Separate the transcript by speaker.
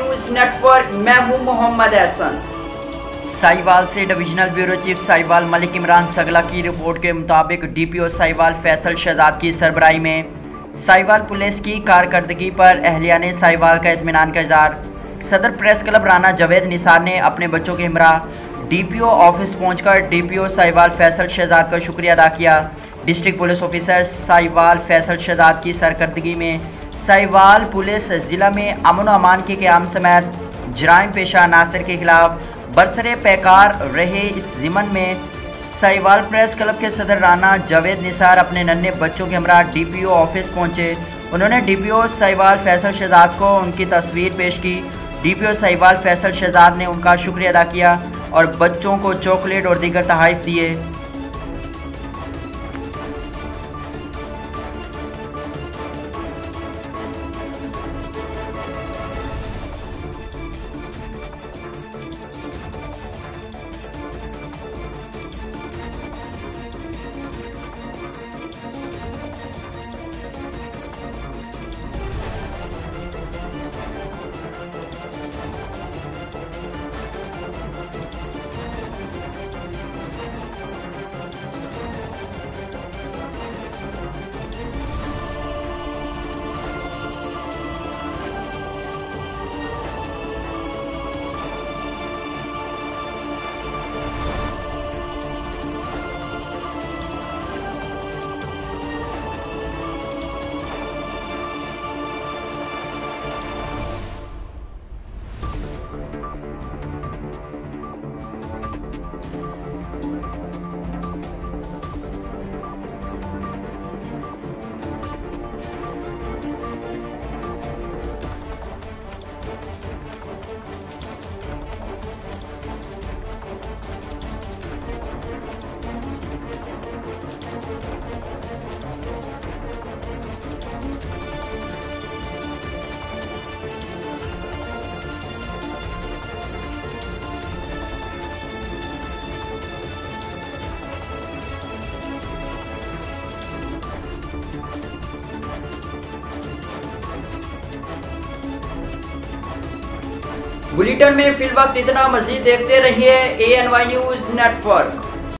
Speaker 1: News network, मैं हूं मोहम्मद एहसन।
Speaker 2: साहिवाल से divisional bureau chief Sahiwal Malik Imran सगला की रिपोर्ट के मुताबिक डीपीओ साहिवाल फैसल शहजाद की सरबराही में साहिवाल पुलिस की कारकर्दगी पर अहलियाने साहिवाल का इत्मीनान का इज़हार। सदर प्रेस क्लब राना जावेद निसार ने अपने बच्चों के हमरा डीपीओ ऑफिस पहुंचकर डीपीओ साहिवाल फैसल शहजाद का शुक्रिया अदा किया। District police officer Sahiwal Faisal Shahzad की सरकर्दगी में साहिवाल पुलिस ज़िला में अमन व अमान के क़याम समेत जराइम पेशा अनासर के खिलाफ बरसरे पैकार रहे। इस ज़िमन में साहिवाल प्रेस क्लब के सदर राना जावेद निसार अपने नन्हे बच्चों के हमरा डीपीओ ऑफिस पहुंचे। उन्होंने डीपीओ साहिवाल फैसल शहजाद को उनकी तस्वीर पेश की। डीपीओ साहिवाल फैसल शहजाद ने उनका शुक्रिया अदा किया और बच्चों को चॉकलेट और दीगर तोहफ़े दिए।
Speaker 1: बुलेटिन में फिल वक्त इतना। मजीद देखते रहिए ANY न्यूज नेटवर्क।